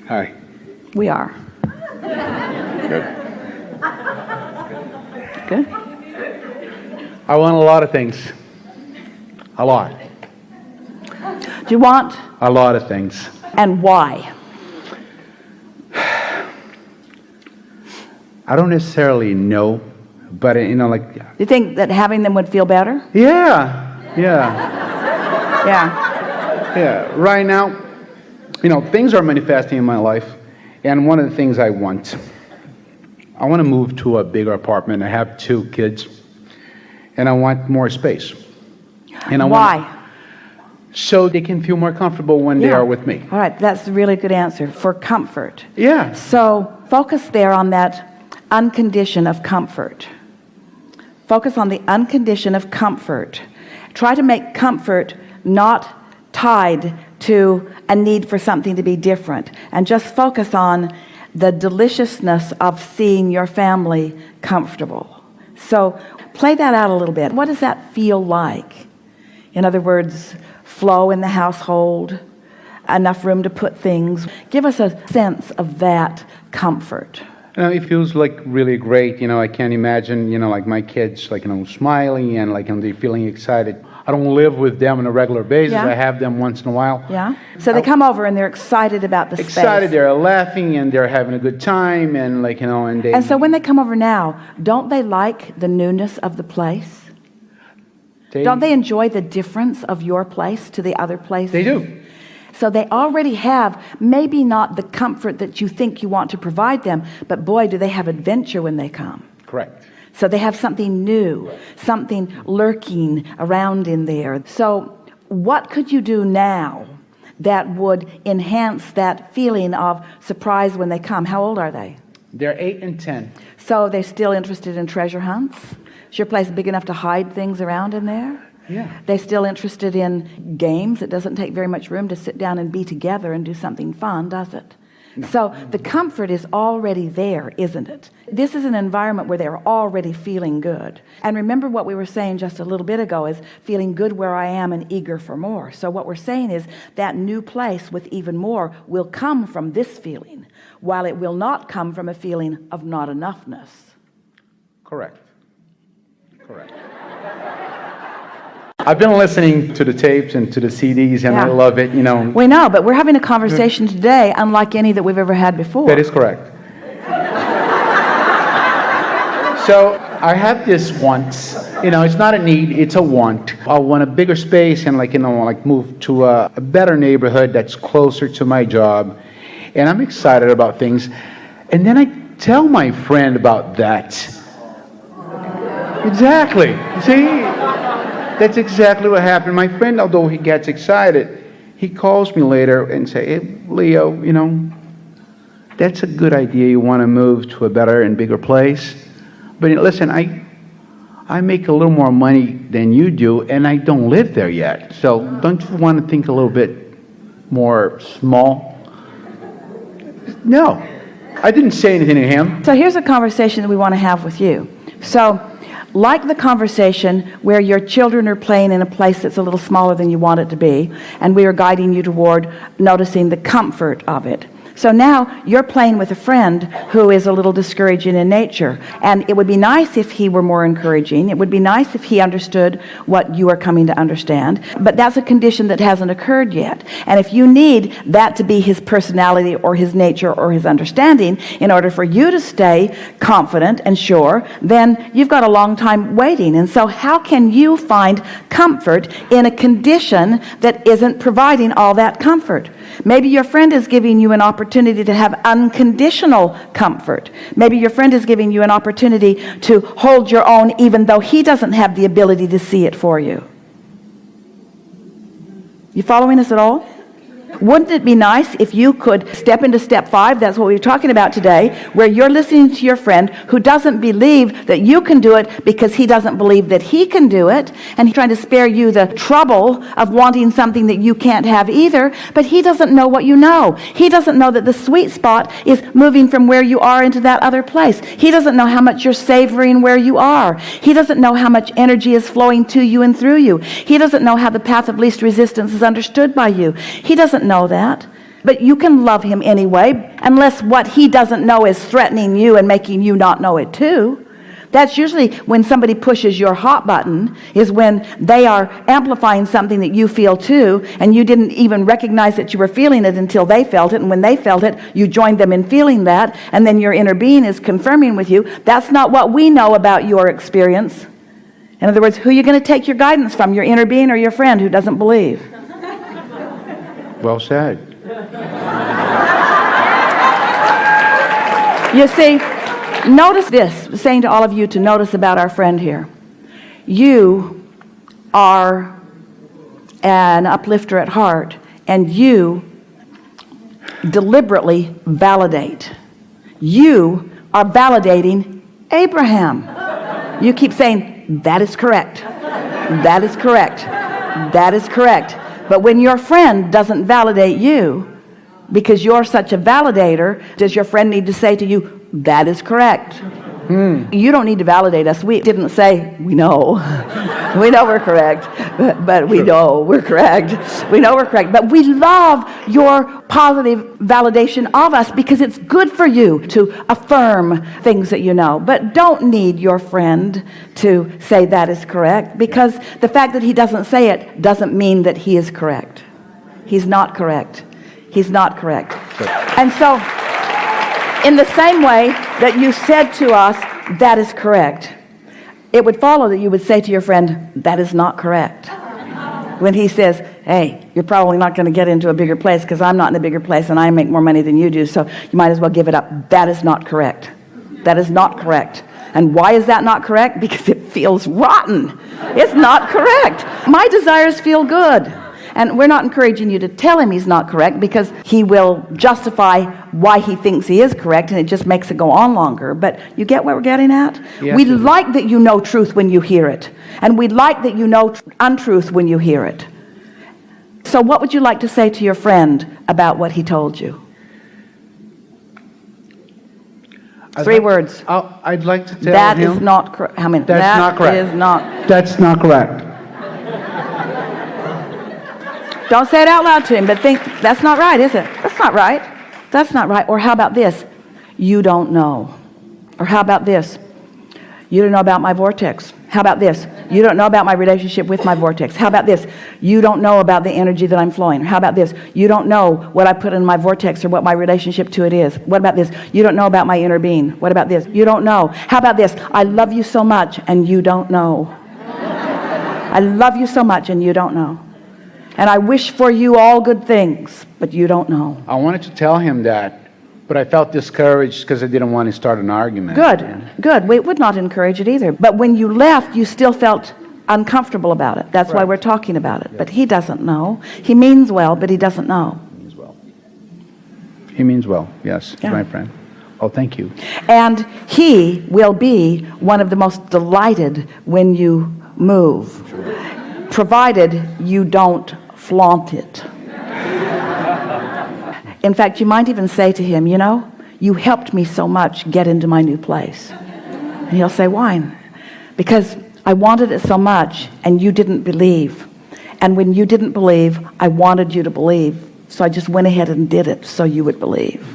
Hi. We are. Good. Good. I want a lot of things. A lot. Do you want? A lot of things. And why? I don't necessarily know, but like. Do you think that having them would feel better? Yeah. Yeah. Right now, things are manifesting in my life, and one of the things I want to move to a bigger apartment. I have 2 kids, and I want more space. And Why? So they can feel more comfortable when they are with me. All right, that's a really good answer. For comfort. Yeah. So focus there on that uncondition of comfort. Focus on the uncondition of comfort. Try to make comfort not tied to a need for something to be different, and just focus on the deliciousness of seeing your family comfortable. So play that out a little bit. What does that feel like? In other words, flow in the household, enough room to put things. Give us a sense of that comfort. It feels like really great. I can't imagine, like my kids, like, smiling and like, they're feeling excited. I don't live with them on a regular basis. Yeah. I have them once in a while. Yeah. So they come over and they're excited about the space. Excited, they're laughing and they're having a good time, and like, and they. And so when they come over now, don't they like the newness of the place? Don't they enjoy the difference of your place to the other place? They do. So they already have maybe not the comfort that you think you want to provide them, but boy, do they have adventure when they come. Correct. So they have something new, something lurking around in there. So what could you do now that would enhance that feeling of surprise when they come? How old are they? They're 8 and 10. So they're still interested in treasure hunts? Is your place big enough to hide things around in there? Yeah. They're still interested in games. It doesn't take very much room to sit down and be together and do something fun, does it? No. So the comfort is already there, isn't it? This is an environment where they're already feeling good. And remember what we were saying just a little bit ago is feeling good where I am and eager for more. So what we're saying is that new place with even more will come from this feeling, while it will not come from a feeling of not enoughness. Correct. I've been listening to the tapes and to the CDs, and I love it, We know, but we're having a conversation today unlike any that we've ever had before. That is correct. So I have this want. It's not a need, it's a want. I want a bigger space and like move to a better neighborhood that's closer to my job. And I'm excited about things. And then I tell my friend about that. Exactly. See? That's exactly what happened. My friend, although he gets excited, he calls me later and say, "Hey, Leo, that's a good idea. You want to move to a better and bigger place. But listen, I make a little more money than you do, and I don't live there yet. So don't you want to think a little bit more small?" No, I didn't say anything to him. So here's a conversation that we want to have with you. So like the conversation where your children are playing in a place that's a little smaller than you want it to be, and we are guiding you toward noticing the comfort of it. So now you're playing with a friend who is a little discouraging in nature, and it would be nice if he were more encouraging. It would be nice if he understood what you are coming to understand, but that's a condition that hasn't occurred yet. And if you need that to be his personality or his nature or his understanding in order for you to stay confident and sure, then you've got a long time waiting. And so how can you find comfort in a condition that isn't providing all that comfort? Maybe your friend is giving you an opportunity to have unconditional comfort. Maybe your friend is giving you an opportunity to hold your own even though he doesn't have the ability to see it for you. You following us at all? Wouldn't it be nice if you could step into step 5, that's what we were talking about today, where you're listening to your friend who doesn't believe that you can do it because he doesn't believe that he can do it, and he's trying to spare you the trouble of wanting something that you can't have either, but he doesn't know what you know. He doesn't know that the sweet spot is moving from where you are into that other place. He doesn't know how much you're savoring where you are. He doesn't know how much energy is flowing to you and through you. He doesn't know how the path of least resistance is understood by you. He doesn't know that. but you can love him anyway, unless what he doesn't know is threatening you and making you not know it too. That's usually when somebody pushes your hot button, is when they are amplifying something that you feel too, and you didn't even recognize that you were feeling it until they felt it, and when they felt it, you joined them in feeling that, and then your inner being is confirming with you. That's not what we know about your experience. In other words, who are you going to take your guidance from, your inner being or your friend who doesn't believe? Well said. You see, notice this, saying to all of you to notice about our friend here. You are an uplifter at heart, and you deliberately validate. You are validating Abraham. You keep saying, that is correct. That is correct. That is correct. But when your friend doesn't validate you, because you're such a validator, does your friend need to say to you, that is correct? You don't need to validate us. We didn't say, we know. We know we're correct, but we know we're correct. We know we're correct. But we love your positive validation of us because it's good for you to affirm things that you know. But don't need your friend to say that is correct, because the fact that he doesn't say it doesn't mean that he is correct. He's not correct. He's not correct. And so, in the same way that you said to us, that is correct, it would follow that you would say to your friend, that is not correct. When he says, hey, you're probably not going to get into a bigger place because I'm not in a bigger place and I make more money than you do, so you might as well give it up. That is not correct. That is not correct. And why is that not correct? Because it feels rotten. It's not correct. My desires feel good. And we're not encouraging you to tell him he's not correct, because he will justify why he thinks he is correct, and it just makes it go on longer. But you get what we're getting at? Yes. We like that you know truth when you hear it. And we like that you know untruth when you hear it. So what would you like to say to your friend about what he told you? Three words. I'd like to tell That him. is not correct. How many? That's not correct. That is not. That's not correct. Don't say it out loud to him, but think, that's not right, is it? That's not right. That's not right. Or how about this? You don't know. Or how about this? You don't know about my vortex. How about this? You don't know about my relationship with my vortex. How about this? You don't know about the energy that I'm flowing. How about this? You don't know what I put in my vortex or what my relationship to it is. What about this? You don't know about my inner being. What about this? You don't know. How about this? I love you so much and you don't know. I love you so much and you don't know. And I wish for you all good things, but you don't know. I wanted to tell him that, but I felt discouraged because I didn't want to start an argument. Good, good. We would not encourage it either. But when you left, you still felt uncomfortable about it. That's why we're talking about it. But he doesn't know. He means well, but he doesn't know. He means well. He means well, yes, Yeah. my friend. Oh, thank you. And he will be one of the most delighted when you move, provided you don't flaunt it. In fact, you might even say to him, you know, you helped me so much get into my new place. And he'll say, why? Because I wanted it so much and you didn't believe. And when you didn't believe, I wanted you to believe. So I just went ahead and did it so you would believe.